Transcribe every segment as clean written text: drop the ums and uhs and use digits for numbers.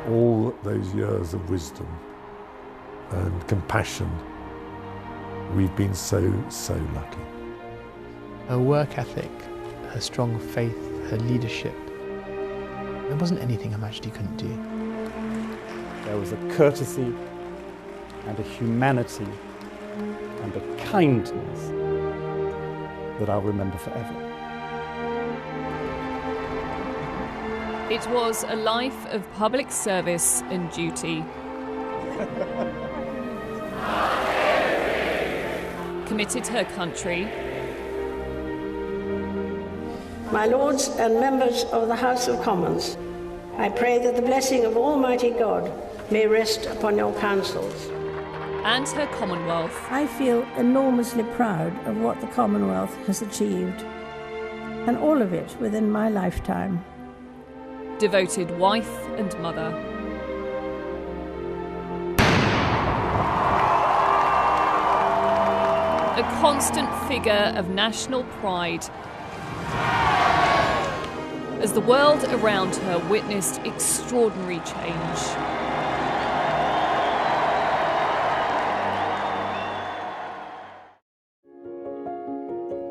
all those years of wisdom and compassion, we've been so lucky. Her work ethic, her strong faith, her leadership, there wasn't anything Her Majesty couldn't do. There was a courtesy and a humanity and a kindness that I'll remember forever. It was a life of public service and duty. Committed to her country. My lords and members of the House of Commons, I pray that the blessing of Almighty God may rest upon your councils. And her Commonwealth. I feel enormously proud of what the Commonwealth has achieved, and all of it within my lifetime. Devoted wife and mother. A constant figure of national pride as the world around her witnessed extraordinary change.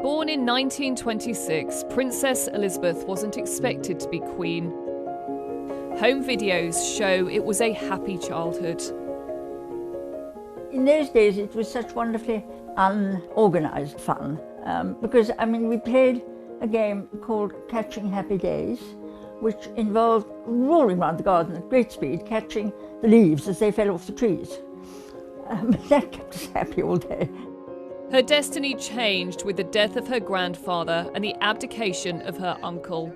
Born in 1926, Princess Elizabeth wasn't expected to be Queen. Home videos show it was a happy childhood. In those days it was such wonderfully unorganised fun because, we played a game called Catching Happy Days, which involved roaring around the garden at great speed, catching the leaves as they fell off the trees. That kept us happy all day. Her destiny changed with the death of her grandfather and the abdication of her uncle.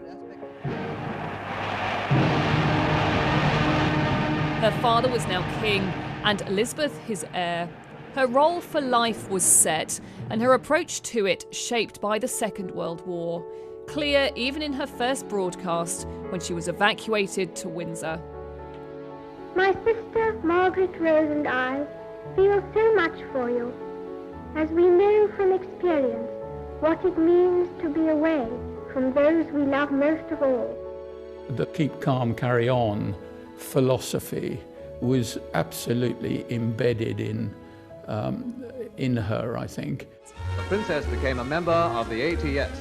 Her father was now king and Elizabeth his heir. Her role for life was set and her approach to it shaped by the Second World War. Clear even in her first broadcast when she was evacuated to Windsor. My sister Margaret Rose and I feel so much for you, as we know from experience what it means to be away from those we love most of all. The keep calm, carry on philosophy was absolutely embedded in her, I think. The Princess became a member of the ATS.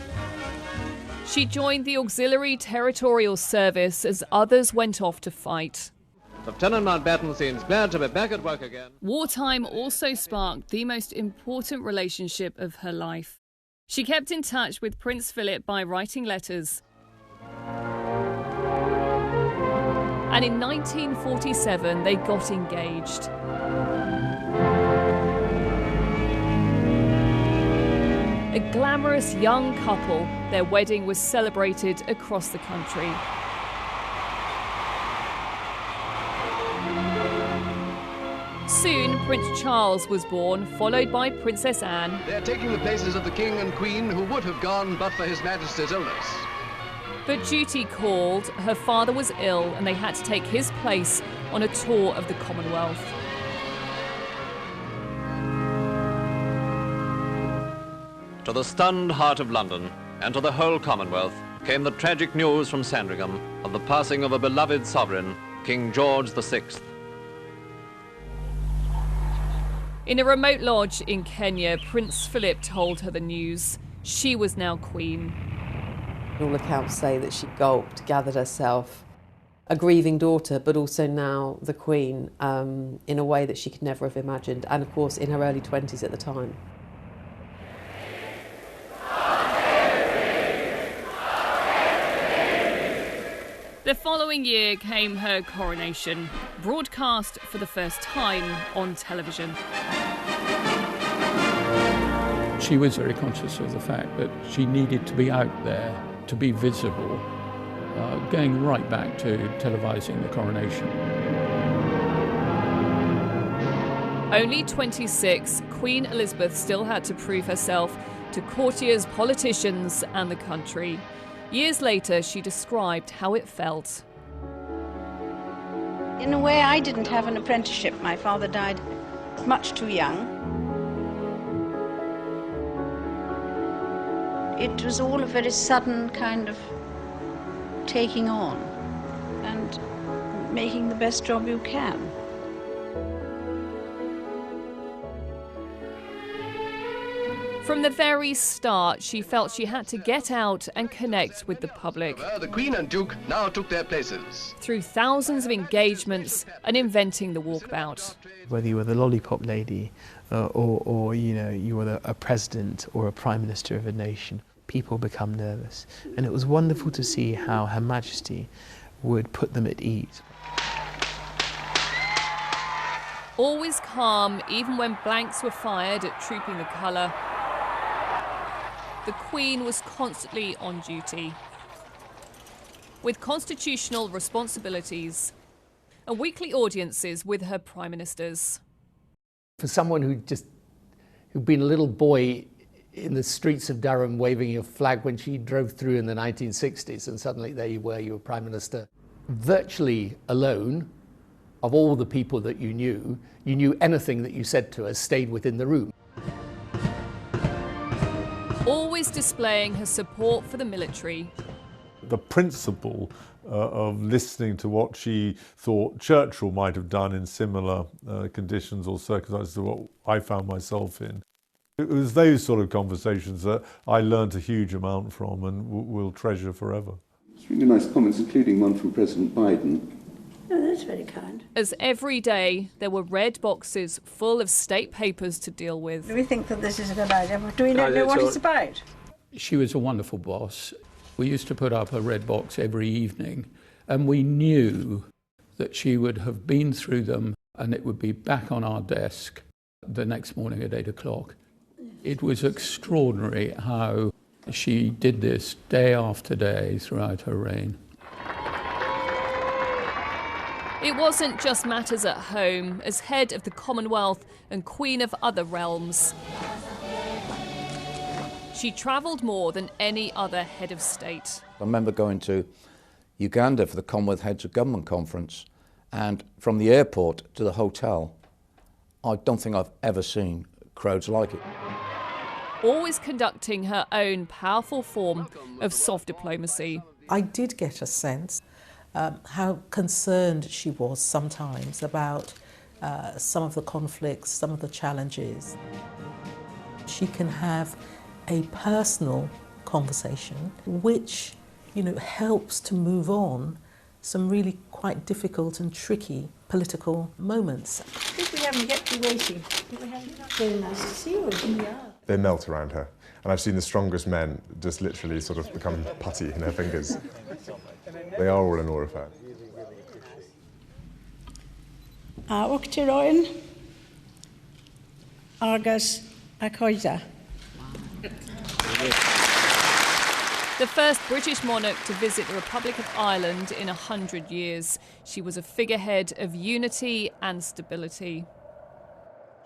She joined the Auxiliary Territorial Service as others went off to fight. Lieutenant Mountbatten seems glad to be back at work again. Wartime also sparked the most important relationship of her life. She kept in touch with Prince Philip by writing letters. And in 1947, they got engaged. A glamorous young couple, their wedding was celebrated across the country. Soon, Prince Charles was born, followed by Princess Anne. They're taking the places of the King and Queen who would have gone but for His Majesty's illness. But duty called, her father was ill and they had to take his place on a tour of the Commonwealth. To the stunned heart of London and to the whole Commonwealth came the tragic news from Sandringham of the passing of a beloved sovereign, King George VI. In a remote lodge in Kenya, Prince Philip told her the news. She was now Queen. All accounts say that she gulped, gathered herself, a grieving daughter, but also now the Queen, in a way that she could never have imagined, and of course in her early 20s at the time. The following year came her coronation, broadcast for the first time on television. She was very conscious of the fact that she needed to be out there, to be visible, going right back to televising the coronation. Only 26, Queen Elizabeth still had to prove herself to courtiers, politicians and the country. Years later, she described how it felt. In a way, I didn't have an apprenticeship. My father died much too young. It was all a very sudden kind of taking on. And making the best job you can. From the very start, she felt she had to get out and connect with the public. The Queen and Duke now took their places. Through thousands of engagements and inventing the walkabout. Whether you were the lollipop lady or you know, you were a president or a prime minister of a nation, people become nervous. And it was wonderful to see how Her Majesty would put them at ease. Always calm, even when blanks were fired at Trooping the Colour, the Queen was constantly on duty, with constitutional responsibilities and weekly audiences with her prime ministers. For someone who'd been a little boy in the streets of Durham waving your flag when she drove through in the 1960s, and suddenly there you were prime minister, virtually alone of all the people that you knew anything that you said to her stayed within the room. Always displaying her support for the military. The principle of listening to what she thought Churchill might have done in similar conditions or circumstances to what I found myself in. It was those sort of conversations that I learned a huge amount from and will treasure forever. It's really nice comments, including one from President Biden. Oh, that's very kind. As every day there were red boxes full of state papers to deal with. Do we think that this is a good idea? Do we know what it's about? She was a wonderful boss. We used to put up a red box every evening, and we knew that she would have been through them and it would be back on our desk the next morning at 8 o'clock. It was extraordinary how she did this day after day throughout her reign. It wasn't just matters at home. As head of the Commonwealth and Queen of other realms, she travelled more than any other head of state. I remember going to Uganda for the Commonwealth Heads of Government Conference, and from the airport to the hotel, I don't think I've ever seen crowds like it. Always conducting her own powerful form of soft diplomacy. I did get a sense how concerned she was sometimes about some of the conflicts, some of the challenges. She can have a personal conversation which, you know, helps to move on some really quite difficult and tricky political moments. I think we haven't kept you waiting. Very nice to see you. Yeah. They melt around her. And I've seen the strongest men just literally sort of become putty in her fingers. They are all in awe of her. Obituary agus acceded. The first British monarch to visit the Republic of Ireland in 100 years. She was a figurehead of unity and stability.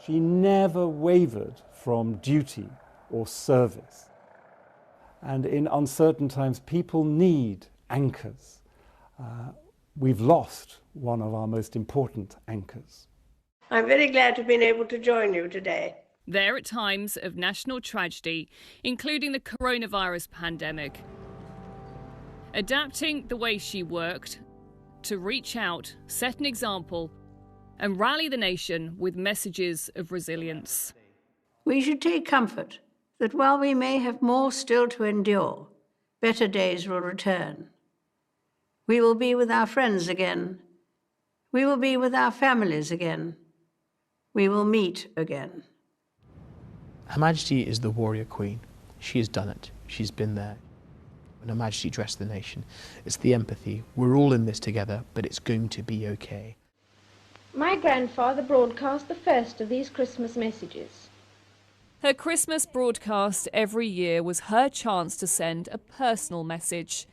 She never wavered from duty or service. And in uncertain times, people need anchors. We've lost one of our most important anchors. I'm very glad to have been able to join you today. There at times of national tragedy, including the coronavirus pandemic. Adapting the way she worked to reach out, set an example, and rally the nation with messages of resilience. We should take comfort that while we may have more still to endure, better days will return. We will be with our friends again. We will be with our families again. We will meet again. Her Majesty is the warrior queen. She has done it. She's been there. When Her Majesty dressed the nation, it's the empathy. We're all in this together, but it's going to be okay. My grandfather broadcast the first of these Christmas messages. Her Christmas broadcast every year was her chance to send a personal message.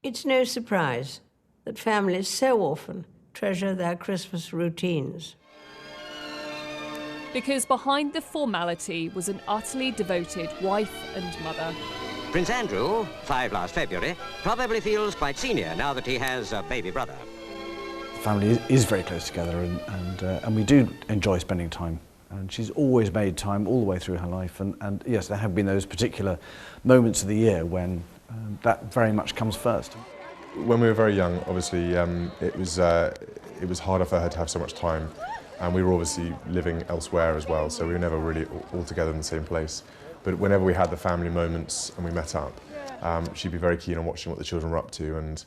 It's no surprise that families so often treasure their Christmas routines. Because behind the formality was an utterly devoted wife and mother. Prince Andrew, 5 last February, probably feels quite senior now that he has a baby brother. The family is very close together and we do enjoy spending time. And she's always made time all the way through her life. And yes, there have been those particular moments of the year when that very much comes first. When we were very young, obviously, it was it was harder for her to have so much time. And we were obviously living elsewhere as well, so we were never really all together in the same place. But whenever we had the family moments and we met up, she'd be very keen on watching what the children were up to. And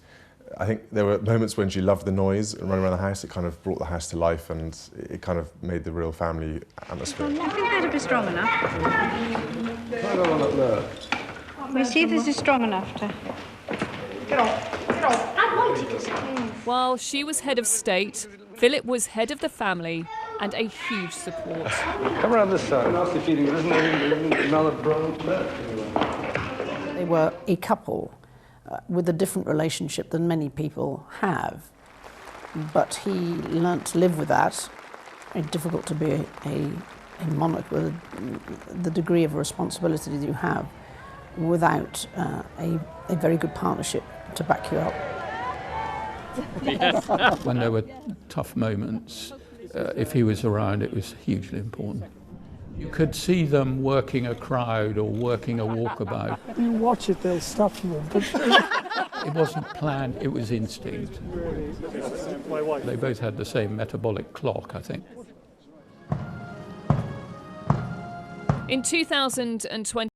I think there were moments when she loved the noise and running around the house. It kind of brought the house to life, and it kind of made the real family atmosphere. I think that'll be strong enough. Try that one up there. We see this is strong enough to... Get off, get off. I want it to stay. While she was head of state, Philip was head of the family and a huge support. Come around this side. Nasty feeling, isn't it? Another brown bird. They were a couple with a different relationship than many people have. But he learnt to live with that. It's difficult to be a monarch with the degree of responsibility that you have without a very good partnership to back you up. When there were tough moments, if he was around, it was hugely important. You could see them working a crowd or working a walkabout. You watch it, they'll stop you. It wasn't planned, it was instinct. They both had the same metabolic clock, I think. In 2020,